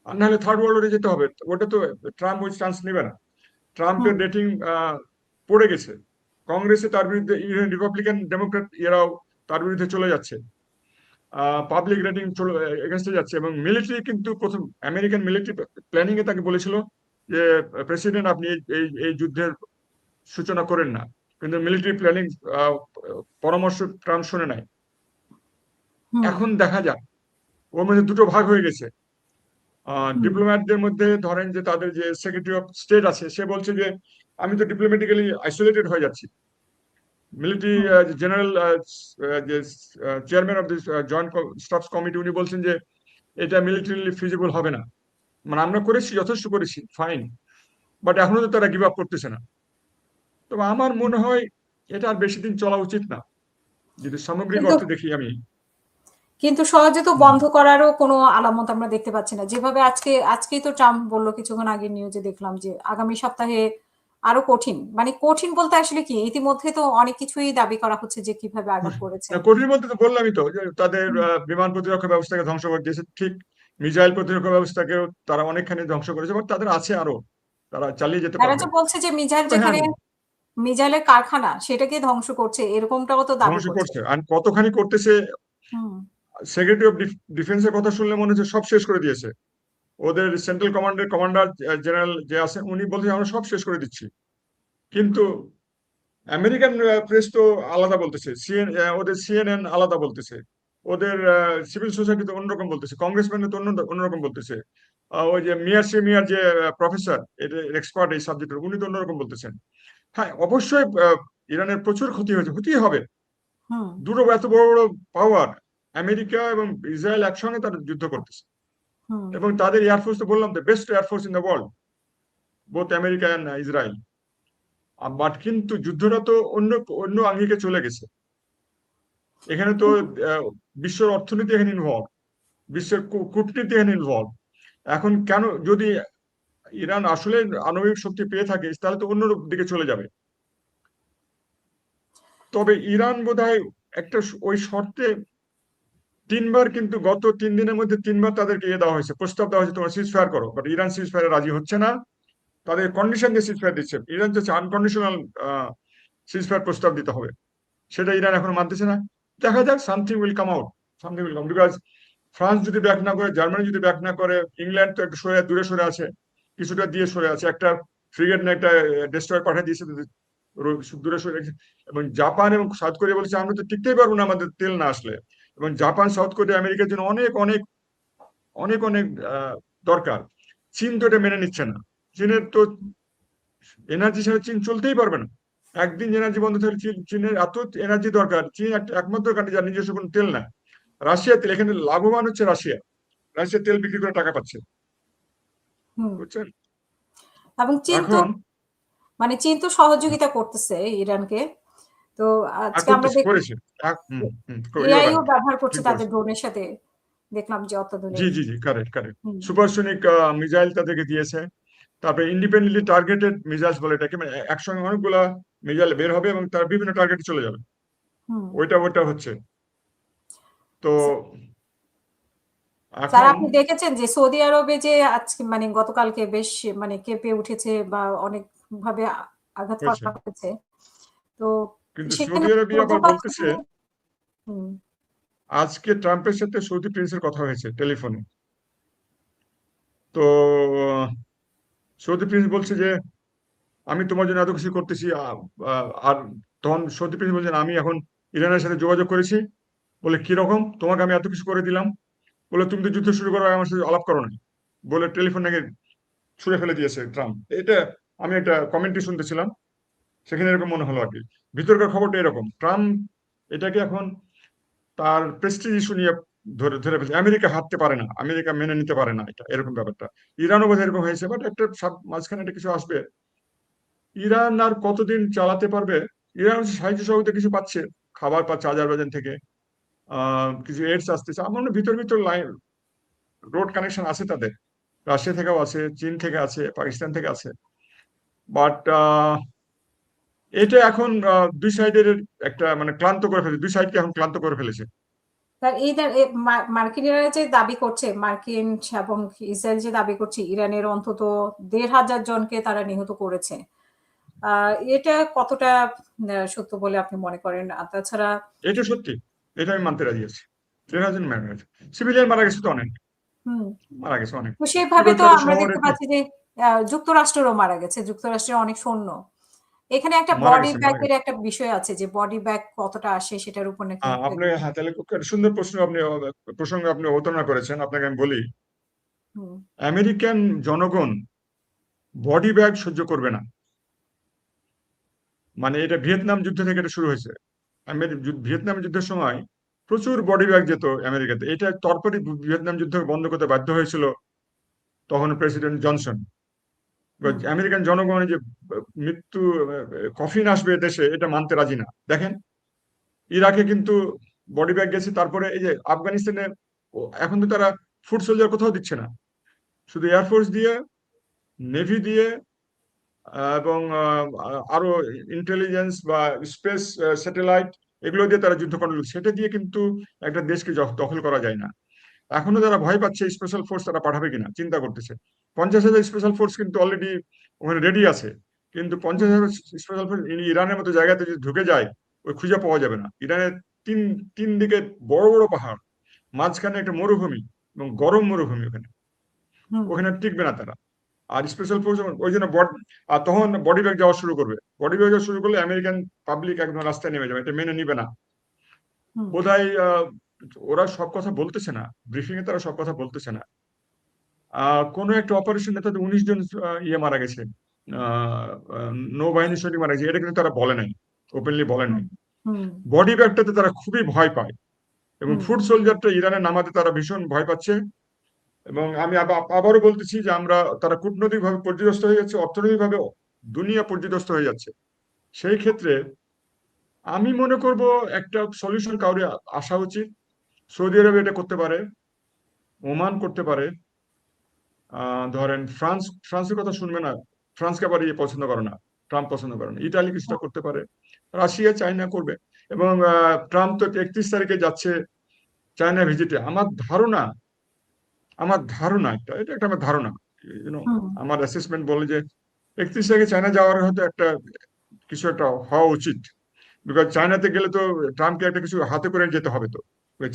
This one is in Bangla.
আর নাহলে থার্ড ওয়ার্ল্ড ওয়ারে যেতে হবে। ওটা তো ট্রাম্প ওই চান্স নেবে না। ট্রাম্পের হুম। রেটিং পড়ে গেছে। কংগ্রেসে তার বিরুদ্ধে, রিপাবলিকান ডেমোক্রেট এরাও তার বিরুদ্ধে চলে যাচ্ছে, পাবলিক রেটিং এগেনস্টে যাচ্ছে। এবং মিলিটারি কিন্তু প্রথম আমেরিকান মিলিটারি প্ল্যানিং এ তাকে বলেছিল যে প্রেসিডেন্ট আপনি এই এই যুদ্ধের সূচনা করেন না, কিন্তু মিলিটারি প্ল্যানিং পরামর্শ ট্রাম্প শুনে নাই। হুম। এখন দেখা যাক, ওর মধ্যে দুটো ভাগ হয়ে গেছে। হুম। ডিপ্লোম্যাটদের মধ্যে ধরেন যে তাদের যে সেক্রেটারি অফ স্টেট আছে, সে বলছে যে আমি তো ডিপ্লোম্যাটিক্যালি আইসোলেটেড হয়ে যাচ্ছি। মিলিটারি হুম। জেনারেল যে chairman of this joint stuffs committee, উনি বলছেন যে এটা মিলিটারিলি ফিজিবল হবে না। মানে আমরা করেছি, যথেষ্ট করেছি, ফাইন, বাট এখনো তো তারা গিভ আপ করতেছে না। তবে আমার মনে হয় এটা আর বেশি দিন চলা উচিত না, যদি সামগ্রিক কিন্তু অর্থে দেখি আমি। কিন্তু সহজে তো হুম। বন্ধ করারও কোনো আলামত আমরা দেখতে পাচ্ছি না। যেভাবে আজকেই তো ট্রাম্প বলল, কিছুক্ষণ আগে নিউজে দেখলাম যে আগামী সপ্তাহে আরো কঠিন, মানে কঠিন বলতে আসলে কি, ইতিমধ্যে তো অনেক কিছুই দাবি করা হচ্ছে যে কিভাবে আঘাত করেছে। না, কঠিন বলতে তো বললামই তো যে তাদের হুম। বিমান প্রতিরক্ষা ব্যবস্থাকে ধ্বংস করে দিয়েছে, ঠিক। মিসাইল প্রতিরক্ষা ব্যবস্থাকেও তারা অনেকখানি ধ্বংস করেছে, বাট তাদের আছে আরো, তারা চালিয়ে যেতে তারা পারবে। যে বলছে যে মিসাইল তবে হ্যাঁ, যেখানে, মিসাইলের কারখানা সেটাকে ধ্বংস করছে, এরকমটাও তো দাবি ধ্বংস করছে। করছে, আর কতখানি করতেছে। হুম। সেক্রেটারি অফ ডিফেন্সের কথা শুনলে মনে হচ্ছে সব শেষ করে দিয়েছে। ওদের সেন্ট্রাল কমান্ডের কমান্ডার জেনারেল যে আছেন, উনি বলছেন আমরা সব শেষ করে দিচ্ছি। কিন্তু আমেরিকান প্রেস তো আলাদা বলতেছে, ওদের সিএনএন আলাদা বলতেছে, ওদের সিভিল সোসাইটি তো অন্যরকম বলতেছে, কংগ্রেসম্যান তো অন্যরকম বলতেছে, ওই যে মিয়ার যে প্রফেসর, এটা এক্সপার্ট এই সাবজেক্টের, উনি তো অন্যরকম বলতেছেন। হ্যাঁ, অবশ্যই ইরানের প্রচুর ক্ষতি হয়েছে, হতেই হবে। হুম। দুটো এত বড় বড় পাওয়ার, আমেরিকা এবং ইসরায়েল একসঙ্গে তারা যুদ্ধ করতেছে, হুম। এবং তাদের এয়ারফোর্স তো বললাম, the best air force in the world, both America and Israel. But কিন্তু যুদ্ধটা তো অন্য অন্য আঙ্গিকে চলে গেছে। এখানে তো আহ, বিশ্বের অর্থনীতি এখানে ইনভলভ, বিশ্বের কূটনীতি এখানে ইনভলভ। এখন কেন, যদি ইরান আসলে আণবিক শক্তি পেয়ে থাকে, তাহলে তো অন্য দিকে চলে যাবে। তবে ইরান বোধহয় একটা ওই শর্তে তিনবার, কিন্তু গত 3 দিনের মধ্যে তিনবার তাদেরকে দেওয়া হয়েছে, প্রস্তাব দেওয়া হয়েছে তোমরা সিজ ফায়ার করো, বাট ইরান সিজ ফায়ারে রাজি হচ্ছে না। তাদের কন্ডিশন দিয়ে সিজ ফায়ার দিচ্ছে। ইরান চাচ্ছে আনকন্ডিশনাল সিজ ফায়ার প্রস্তাব দিতে হবে, সেটা ইরান এখনো মানতেছে না। দেখা যাক, something will come out, something will come, because France যদি ব্যাক না করে, জার্মানি যদি ব্যাক না করে, ইংল্যান্ড তো একটু দূরে সরে আছে, কিছুটা দিয়ে সরে আছে, একটা ফ্রিগেট না একটা ডেস্ট্রয়ার পাঠিয়ে দিয়েছে, দূরে সরে গেছে। এবং জাপান এবং সাউথ কোরিয়া বলছে আমরা তো টিকতেই পারবো না আমাদের তেল না আসলে। এবং জাপান, সাউথ কোরিয়া আমেরিকার জন্য অনেক অনেক অনেক অনেক দরকার। চীন তো এটা মেনে নিচ্ছে না। চীনের তো এনার্জি ছাড়া চীন চলতেই পারবে না। একদিন এনার্জি বন্ধ থাকলে চীনের এত এনার্জি দরকার, চীন একটা একমাত্র কান্ট্রি যার নিজস্ব কোনো তেল না। রাশিয়া তেল, এখানে লাভবান হচ্ছে রাশিয়া, রাশিয়া তেল বিক্রি করে টাকা পাচ্ছে, হুম। বুঝছেন। এবং চীন তো, এখন মানে চীন তো সহযোগিতা করতেছে ইরানকে। তো আজকে আমরা করতেছে, দেখলাম করেছে। ইউর এআইও রাইট, ব্যবহার করছে ঠিক তাদের বলেছে। ড্রোনের সাথে, দেখলাম যে জি অত্যাধুনিক। জি জি, কারেক্ট কারেক্ট। হুম। সুপারসনিক মিসাইল তাদেরকে দিয়েছে। তারপরে ইন্ডিপেন্ডেন্টলি টার্গেটেড মিসাইলস বলে এটাকে, মানে একসঙ্গে অনেকগুলা মিসাইল বের হবে এবং তার বিভিন্ন টার্গেটে চলে যাবে। হুম। ওইটা হচ্ছে। তো স্যার, এখন আপনি দেখেছেন যে সৌদি আরবে যে আজকে, মানে গতকালকে বেশ, মানে কেঁপে উঠেছে বা অনেক ভাবে আঘাত হয়েছে, করা হয়েছে। তো কিন্তু সেখানে সৌদি আরবিয়া আবার মধ্যপ্রাচ্য বলতেছে, থেকে। হুম। আজকে ট্রাম্পের সাথে সৌদি প্রিন্সের কথা হয়েছে টেলিফোনে। তো সৌদি প্রিন্স বলছে যে আমি তোমার জন্য এত কিছু করতেছি, আর তখন সৌদি প্রিন্স বলছেন আমি এখন ইরানের সাথে যোগাযোগ করেছি। বলে কি রকম, তোমাকে আমি এত কিছু করে দিলাম। বলে তুমি তো যুদ্ধ শুরু করার আগে আমার সাথে আলাপ করো না, বলে টেলিফোন নাকি ছুঁড়ে ফেলে দিয়েছে ট্রাম্প। এটা আমি একটা কমেন্টরি শুনতেছিলাম, সেখানে এরকম মনে হলো আর কি। ভিতরকার খবরটা এরকম, ট্রাম্প এটাকে এখন তার প্রেস্টিজ ইস্যু নিয়ে ধরে ধরে ফেলছে। আমেরিকা হারতে পারে না, আমেরিকা মেনে নিতে পারে না, এটা এরকম ব্যাপারটা। ইরানও বোধহয় এরকম হয়েছে, বাট একটা মাঝখানে একটা কিছু আসবে। ইরান আর কতদিন চালাতে পারবে? ইরান হচ্ছে সাহায্য সহযোগিতা কিছু পাচ্ছে, খাবার পাচ্ছে আজারবাইজান থেকে, কিছু এডস আসতেছে। আমার মনে হয় ভিতর ভিতর লাইন রোড কানেকশন আছে তাদের, রাশিয়া থেকেও আছে, চীন থেকে আছে, পাকিস্তান থেকে আছে। বাট এটা এখন দুই সাইডের একটা মানে ক্লান্ত করে ফেলেছে, দুই সাইডকে এখন ক্লান্ত করে ফেলেছে। তার এই মার্কিনিরা যে দাবি করছে, মার্কিন এবং ইসরায়েল যে দাবি করছে ইরানের অন্তত ১,৫০০ জনকে তারা নিহত করেছে, এটা কতটা সত্য বলে আপনি মনে করেন? আর তাছাড়া এটা সত্যি, এটা আমি মানতে রাজি আছি। ১,৫০০ মারা গেছে, সিভিলিয়ান মারা গেছে তো অনেক, হুম, মারা গেছে অনেক। তো সেভাবে বিকজ তো তাদের আমরা শহরে দেখতে পাচ্ছি যে যুক্তরাষ্ট্রেরও মারা গেছে, যুক্তরাষ্ট্রের অনেক সৈন্য। এখানে একটা মারা বডি গেছে, মারা ব্যাগের গেছে। একটা বিষয় আছে যে বডি ব্যাগ কতটা আসে সেটার উপর নাকি আপনি, হ্যাঁ, তাহলে খুব একটা সুন্দর প্রসঙ্গ আপনি অবতারণা করেছেন। আপনাকে আমি বলি, হুম, আমেরিকান জনগণ বডি ব্যাগ সহ্য করবে না। মানে এটা ভিয়েতনাম যুদ্ধ থেকে এটা শুরু হয়েছে। ভিয়েতনাম যুদ্ধের সময় প্রচুর বডি ব্যাগ যেত আমেরিকাতে। এটা তারপরে ভিয়েতনাম যুদ্ধ বন্ধ করতে বাধ্য হয়েছিল তখন প্রেসিডেন্ট জনসন। হুম, আমেরিকান জনগণের যে মৃত্যু, কফিন আসবে দেশে, এটা মানতে রাজি না। দেখেন, ইরাকে কিন্তু বডি ব্যাগ গেছে, তারপরে এই যে আফগানিস্তানে এখন তো তারা ফুড সোলজার কোথাও দিচ্ছে না, শুধু এয়ারফোর্স দিয়ে, নেভি দিয়ে, এবং আরো ইন্টেলিজেন্স বা স্পেস স্যাটেলাইট, এগুলো দিয়ে তারা যুদ্ধ কন্ট্রোল, সেটা দিয়ে কিন্তু একটা দেশকে দখল করা যায় না। এখনো তারা ভয় পাচ্ছে স্পেশাল ফোর্স তারা পাঠাবে কিনা, চিন্তা করতেছে। ৫০,০০০ স্পেশাল ফোর্স কিন্তু অলরেডি ওখানে রেডি আছে, কিন্তু পঞ্চাশ হুম, হাজার স্পেশাল ফোর্স ইরানের মতো জায়গাতে যদি ঢুকে যায়, ওই খুঁজে পাওয়া যাবে না। ইরানের তিন তিন দিকে বড় বড় পাহাড়, মাঝখানে একটা মরুভূমি, এবং গরম মরুভূমি ওখানে, হুম, ওখানে টিকবে না তারা। আর স্পেশাল ফোর্স ওই জন্য আর তখন বডি ব্যাগ যাওয়া শুরু করবে। বডি ব্যাগ যাওয়া শুরু করলে আমেরিকান পাবলিক একদম রাস্তায় নেমে যাবে, এটা মেনে নিবে না। হুম, বোধহয় ওরা সব কথা বলতেছে না, ব্রিফিং এ তারা সব কথা বলতেছে না। কোনো একটা অপারেশনে তাদের ১৯ জন ইয়ে মারা গেছে, আহ, আহ, নৌবাহিনীর সৈনিক মারা গেছে, এটা কিন্তু তারা বলে নাই, ওপেনলি বলে নাই। হুম, হুম, বডি ব্যাগটাতে তারা খুবই ভয় পায়, এবং হুম, ফুড সোলজারটা ইরানে নামাতে তারা ভীষণ ভয় পাচ্ছে। এবং আমি আবারও বলতেছি যে তারা কূটনৈতিকভাবে পর্যদস্ত হয়ে যাচ্ছে, অর্থনৈতিকভাবে দুনিয়া পর্যদস্ত হয়ে যাচ্ছে। সেই ক্ষেত্রে আমি মনে করব একটা সলিউশন কাউরে আসা উচিত। সৌদি আরব এটা করতে পারে, ওমান করতে পারে, ধরেন ফ্রান্সের কথা শুনবে না, ফ্রান্সকে আবার ইয়ে পছন্দ করে না, ট্রাম্প পছন্দ করে না। ইটালি কিছুটা করতে পারে, রাশিয়া চায়না করবে। এবং ট্রাম্প তো ৩১ তারিখে যাচ্ছে চায়না ভিজিটে। আমার ধারণা এটা একটা আমার ধারণা, ইউনো, হুম, আমার অ্যাসেসমেন্ট বলে যে ৩১ তারিখে চায়না যাওয়ার হয়তো একটা কিছু একটা হওয়া উচিত। বিকজ চায়নাতে গেলে তো ট্রাম্পকে একটা কিছু হাতে করে যেতে হবে তো।